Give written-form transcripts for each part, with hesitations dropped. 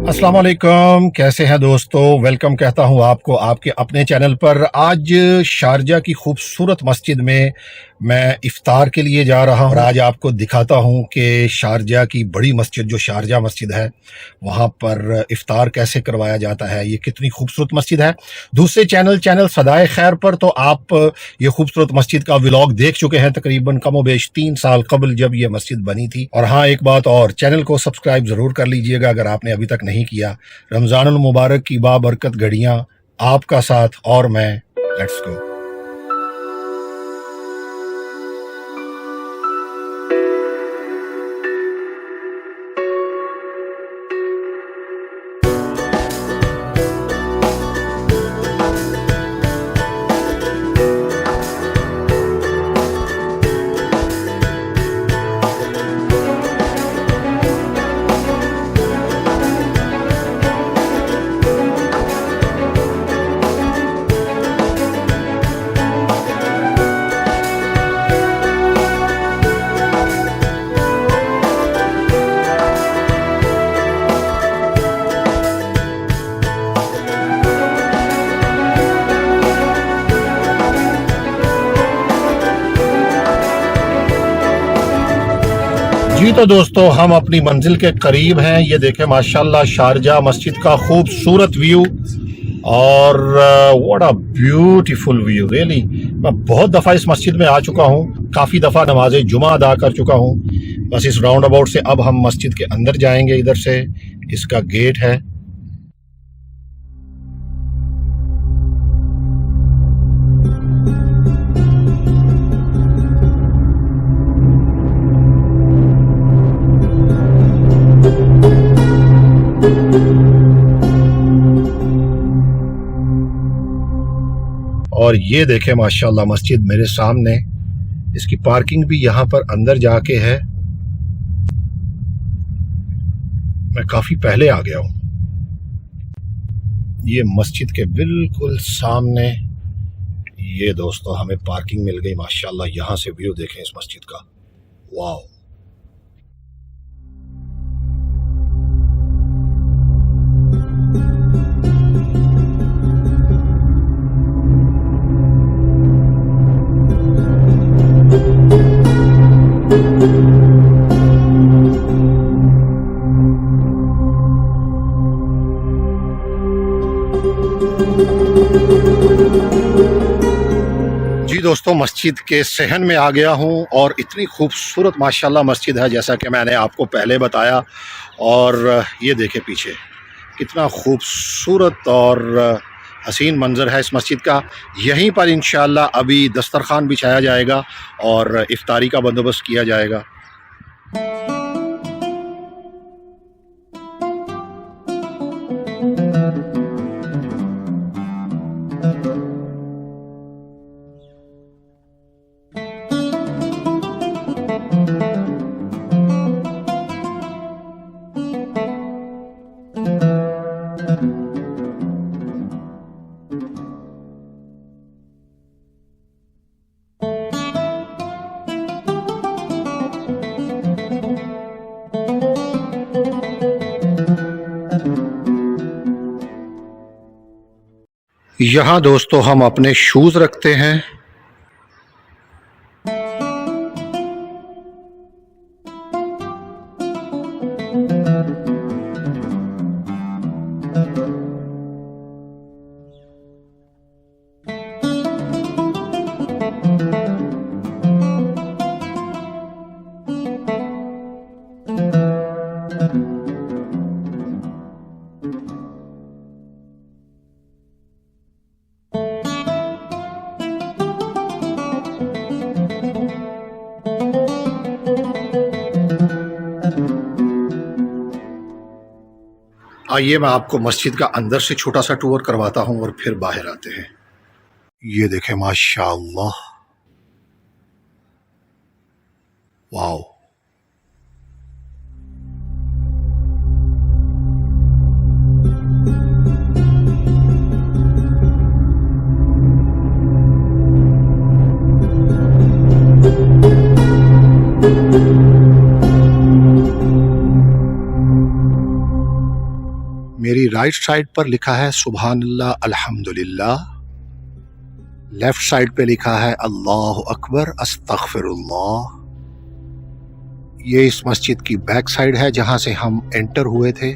अस्सलाम वालेकुम, कैसे हैं दोस्तों। वेलकम कहता हूं आपको आपके अपने चैनल पर। आज शारजा की खूबसूरत मस्जिद में मैं इफ्तार के लिए जा रहा हूं और आज आपको दिखाता हूं कि शारजा की बड़ी मस्जिद जो शारजा मस्जिद है वहां पर इफ्तार कैसे करवाया जाता है। ये कितनी खूबसूरत मस्जिद है। दूसरे चैनल सदाए खैर पर तो आप ये खूबसूरत मस्जिद का व्लॉग देख चुके हैं तकरीबन कमोबेश 3 साल कबल जब ये मस्जिद बनी थी। और हाँ, एक बात और, चैनल को सब्सक्राइब ज़रूर कर लीजिएगा अगर आपने अभी तक नहीं किया। रमज़ानुल मुबारक की बाबरकत घड़ियाँ आपका साथ और मैं। Let's go. जी तो दोस्तों, हम अपनी मंजिल के करीब हैं। ये देखें माशाल्लाह शारजा मस्जिद का खूबसूरत व्यू और what a beautiful view really. मैं बहुत दफ़ा इस मस्जिद में आ चुका हूँ, काफ़ी दफ़ा नमाज जुमा अदा कर चुका हूँ। बस इस राउंड अबाउट से अब हम मस्जिद के अंदर जाएंगे। इधर से इसका गेट है। और ये देखें माशाल्लाह मस्जिद मेरे सामने। इसकी पार्किंग भी यहाँ पर अंदर जाके है। मैं काफ़ी पहले आ गया हूँ। ये मस्जिद के बिल्कुल सामने ये दोस्तों हमें पार्किंग मिल गई माशाल्लाह। यहाँ से व्यू देखें इस मस्जिद का, वाह। जी दोस्तों, मस्जिद के सहन में आ गया हूँ और इतनी खूबसूरत माशाल्लाह मस्जिद है जैसा कि मैंने आपको पहले बताया। और ये देखें पीछे कितना खूबसूरत और हसीन मंज़र है इस मस्जिद का। यहीं पर इंशाअल्लाह अभी दस्तरखान बिछाया जाएगा और इफ्तारी का बंदोबस्त किया जाएगा। यहाँ दोस्तों हम अपने शूज़ रखते हैं। आइए मैं आपको मस्जिद का अंदर से छोटा सा टूर करवाता हूँ और फिर बाहर आते हैं। ये देखें माशाअल्लाह, वाओ। मेरी राइट साइड पर लिखा है सुबहानल्लाह अल्हम्दुलिल्लाह, लेफ्ट साइड पे लिखा है अल्लाह अकबर अस्तगफिरुल्लाह। ये इस मस्जिद की बैक साइड है जहां से हम एंटर हुए थे।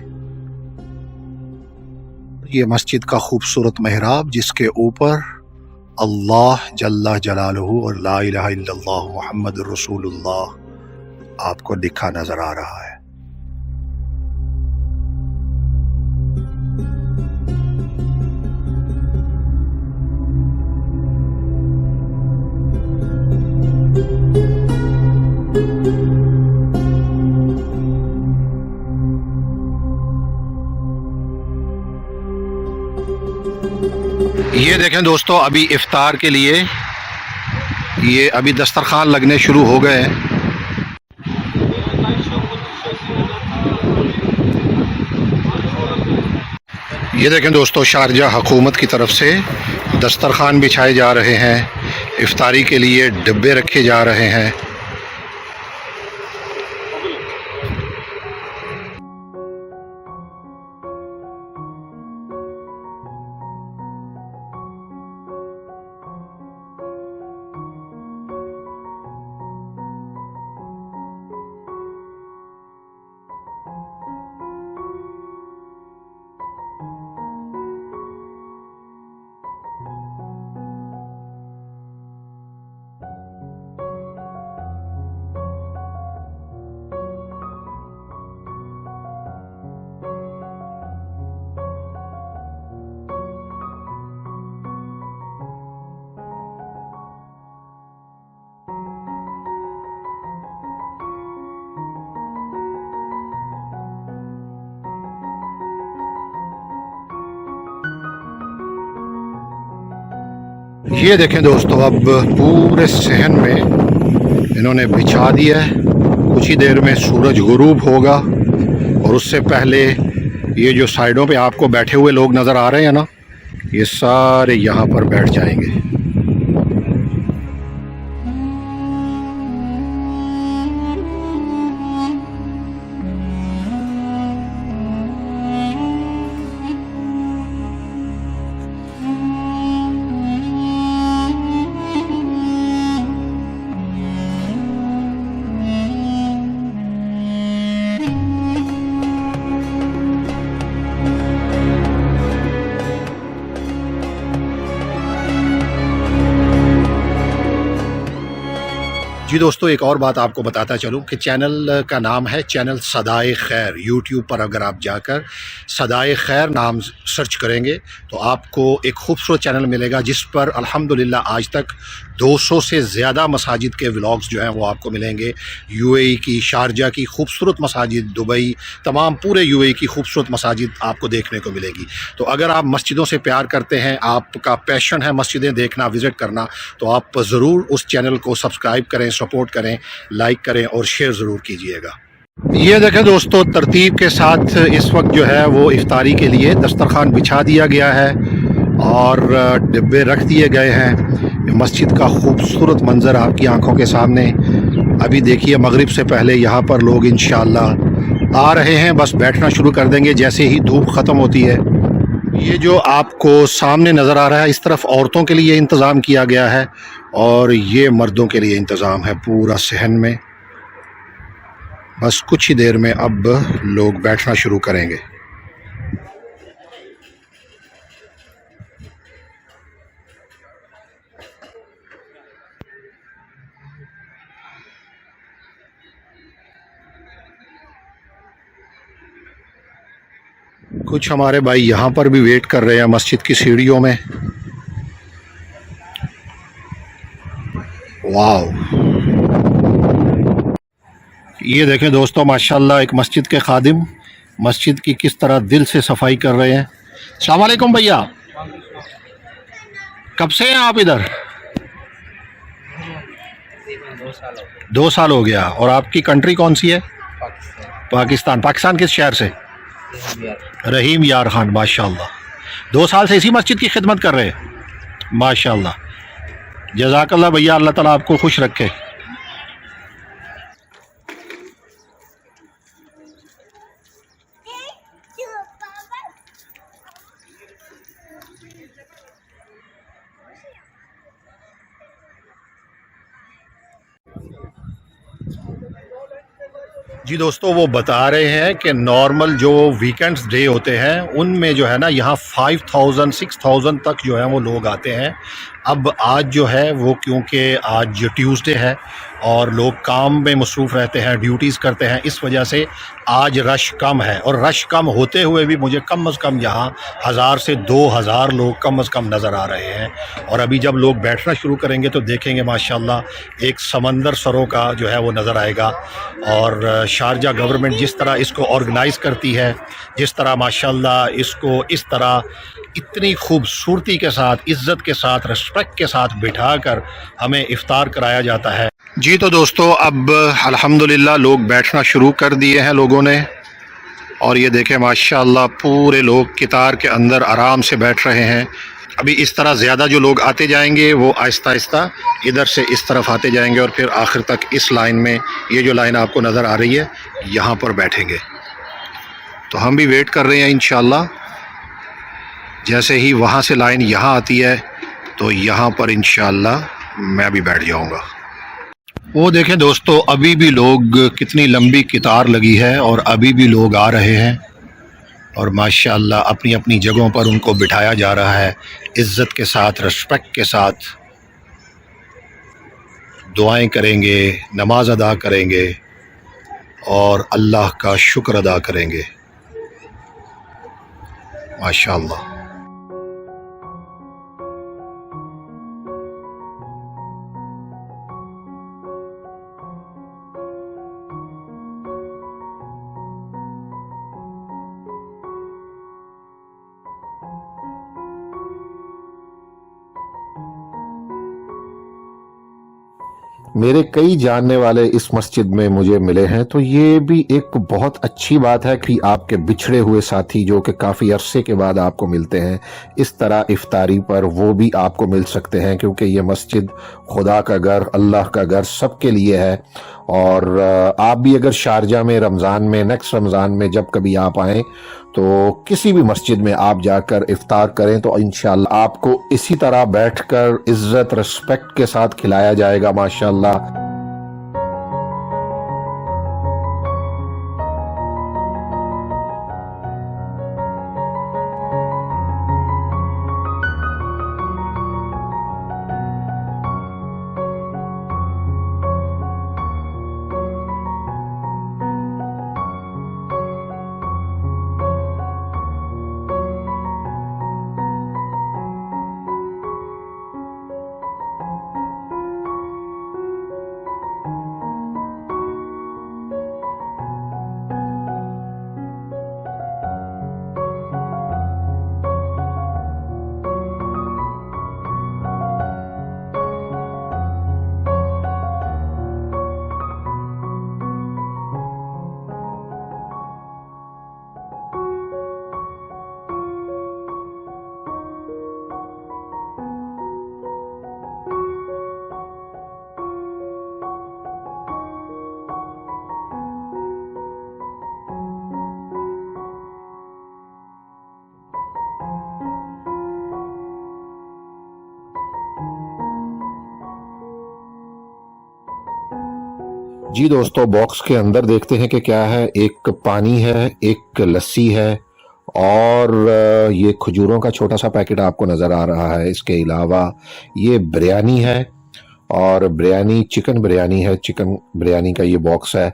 ये मस्जिद का खूबसूरत मेहराब जिसके ऊपर अल्लाह जल्ला जलालहू और ला इलाहा इल्लल्लाह मुहम्मदुर रसूलुल्लाह आपको लिखा नजर आ रहा है। ये देखें दोस्तों, अभी इफ्तार के लिए ये अभी दस्तरखान लगने शुरू हो गए हैं। ये देखें दोस्तों, शारजाह हुकूमत की तरफ से दस्तरखान बिछाए जा रहे हैं, इफ्तारी के लिए डब्बे रखे जा रहे हैं। ये देखें दोस्तों, अब पूरे सहन में इन्होंने बिछा दिया है। कुछ ही देर में सूरज गुरूब होगा और उससे पहले ये जो साइडों पे आपको बैठे हुए लोग नज़र आ रहे हैं ना, ये सारे यहाँ पर बैठ जाएंगे। जी दोस्तों, एक और बात आपको बताता चलूं कि चैनल का नाम है चैनल सदाए खैर। यूट्यूब पर अगर आप जाकर सदाए खैर नाम सर्च करेंगे तो आपको एक खूबसूरत चैनल मिलेगा जिस पर अल्हम्दुलिल्लाह आज तक 200 से ज़्यादा मसाजिद के व्लॉग्स जो हैं वो आपको मिलेंगे। यूएई की, शारजा की खूबसूरत मसाजिद, दुबई, तमाम पूरे यूएई की खूबसूरत मसाजिद आपको देखने को मिलेगी। तो अगर आप मस्जिदों से प्यार करते हैं, आपका पैशन है मस्जिदें देखना, विज़िट करना, तो आप ज़रूर उस चैनल को सब्सक्राइब करें, सपोर्ट करें, लाइक करें और शेयर ज़रूर कीजिएगा। ये देखें दोस्तों, तरतीब के साथ इस वक्त जो है वो इफ्तारी के लिए दस्तरखान बिछा दिया गया है और डिब्बे रख दिए गए हैं। मस्जिद का खूबसूरत मंज़र आपकी आंखों के सामने। अभी देखिए, मगरिब से पहले यहाँ पर लोग इंशाअल्लाह आ रहे हैं, बस बैठना शुरू कर देंगे जैसे ही धूप ख़त्म होती है। ये जो आपको सामने नज़र आ रहा है, इस तरफ औरतों के लिए इंतज़ाम किया गया है और ये मर्दों के लिए इंतज़ाम है पूरा सहन में। बस कुछ ही देर में अब लोग बैठना शुरू करेंगे। कुछ हमारे भाई यहाँ पर भी वेट कर रहे हैं मस्जिद की सीढ़ियों में। वाह, ये देखें दोस्तों, माशाल्लाह एक मस्जिद के खादिम मस्जिद की किस तरह दिल से सफाई कर रहे हैं। अस्सलाम वालेकुम भैया, कब से हैं आप इधर? 2 साल हो गया। और आपकी कंट्री कौन सी है? पाकिस्तान। पाकिस्तान किस शहर से? रहीम यार खान। माशाल्लाह, 2 साल से इसी मस्जिद की खिदमत कर रहे हैं। माशाल्लाह, जज़ाकल्लाह भैया, अल्लाह ताला आपको खुश रखे। जी दोस्तों, वो बता रहे हैं कि नॉर्मल जो वीकेंड्स डे होते हैं उनमें जो है ना यहाँ 5000 6000 तक जो है वो लोग आते हैं। अब आज जो है वो क्योंकि आज ट्यूसडे है और लोग काम में मसरूफ़ रहते हैं, ड्यूटीज़ करते हैं, इस वजह से आज रश कम है। और रश कम होते हुए भी मुझे कम अज़ कम यहाँ 1000 से 2000 लोग कम अज़ कम नज़र आ रहे हैं। और अभी जब लोग बैठना शुरू करेंगे तो देखेंगे माशाल्लाह एक समंदर सरों का जो है वो नज़र आएगा। और शारजा गवर्नमेंट जिस तरह इसको ऑर्गेनाइज़ करती है, जिस तरह माशाल्लाह इसको इस तरह इतनी खूबसूरती के साथ, इज़्ज़त के साथ, रिस्पेक्ट के साथ बिठा कर हमें इफ़्तार कराया जाता है। जी तो दोस्तों, अब अल्हम्दुलिल्लाह लोग बैठना शुरू कर दिए हैं लोगों ने। और ये देखें माशाल्लाह पूरे लोग कितार के अंदर आराम से बैठ रहे हैं। अभी इस तरह ज़्यादा जो लोग आते जाएंगे वो आहिस्ता आहिस्ता इधर से इस तरफ आते जाएंगे और फिर आखिर तक इस लाइन में, ये जो लाइन आपको नज़र आ रही है, यहाँ पर बैठेंगे। तो हम भी वेट कर रहे हैं इंशाल्लाह। जैसे ही वहाँ से लाइन यहाँ आती है तो यहाँ पर इंशाल्लाह मैं भी बैठ जाऊँगा। वो देखें दोस्तों, अभी भी लोग, कितनी लंबी कितार लगी है और अभी भी लोग आ रहे हैं। और माशाल्लाह अपनी अपनी जगहों पर उनको बिठाया जा रहा है, इज़्ज़त के साथ, रिस्पेक्ट के साथ। दुआएं करेंगे, नमाज अदा करेंगे और अल्लाह का शुक्र अदा करेंगे। माशाल्लाह। मेरे कई जानने वाले इस मस्जिद में मुझे मिले हैं, तो ये भी एक बहुत अच्छी बात है कि आपके बिछड़े हुए साथी जो कि काफ़ी अरसे के बाद आपको मिलते हैं, इस तरह इफ्तारी पर वो भी आपको मिल सकते हैं, क्योंकि ये मस्जिद खुदा का घर, अल्लाह का घर सबके लिए है। और आप भी अगर शारजा में रमज़ान में, नेक्स्ट रमज़ान में जब कभी आप आएँ तो किसी भी मस्जिद में आप जाकर इफ्तार करें तो इंशाल्लाह आपको इसी तरह बैठकर इज़्ज़त, रिस्पेक्ट के साथ खिलाया जाएगा माशाल्लाह। जी दोस्तों, बॉक्स के अंदर देखते हैं कि क्या है। एक पानी है, एक लस्सी है और ये खजूरों का छोटा सा पैकेट आपको नज़र आ रहा है। इसके अलावा ये बिरयानी है और बिरयानी चिकन बिरयानी है, चिकन बिरयानी का ये बॉक्स है।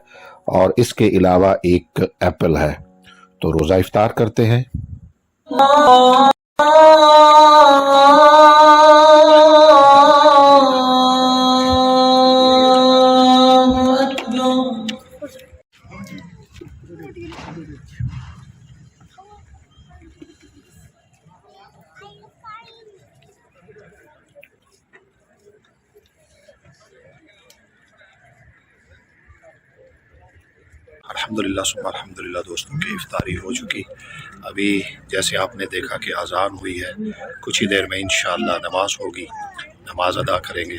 और इसके अलावा एक एप्पल है। तो रोज़ा इफ्तार करते हैं। अल्हम्दुलिल्लाह सुम्मा अल्हम्दुलिल्लाह दोस्तों की इफ्तारी हो चुकी। अभी जैसे आपने देखा कि अज़ान हुई है, कुछ ही देर में इंशाअल्लाह नमाज होगी, नमाज अदा करेंगे।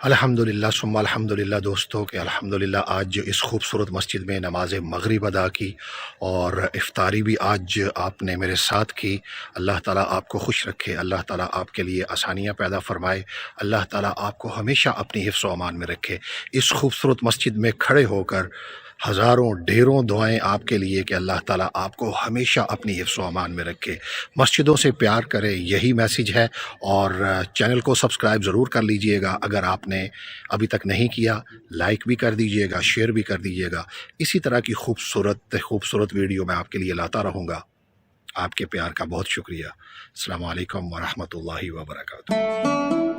अल्हम्दुलिल्लाह सुम्मा अल्हम्दुलिल्लाह दोस्तों के अल्हम्दुलिल्लाह आज इस खूबसूरत मस्जिद में नमाज मगरिब अदा की और इफ्तारी भी आज आपने मेरे साथ की। अल्लाह ताला आपको खुश रखे, अल्लाह ताला आपके लिए आसानियाँ पैदा फरमाए, अल्लाह ताला आपको हमेशा अपनी हिफ्ज़ व अमान में रखे। इस खूबसूरत मस्जिद में खड़े होकर हज़ारों ढेरों दुआएं आपके लिए कि अल्लाह ताला आपको हमेशा अपनी हिफ्ज़ व अमान में रखे। मस्जिदों से प्यार करें, यही मैसेज है। और चैनल को सब्सक्राइब ज़रूर कर लीजिएगा, अगर आपने अभी तक नहीं किया लाइक भी कर दीजिएगा, शेयर भी कर दीजिएगा। इसी तरह की खूबसूरत वीडियो मैं आपके लिए लाता रहूँगा। आपके प्यार का बहुत शुक्रिया। अस्सलामु अलैकुम व रहमतुल्लाहि व बरकातुहू।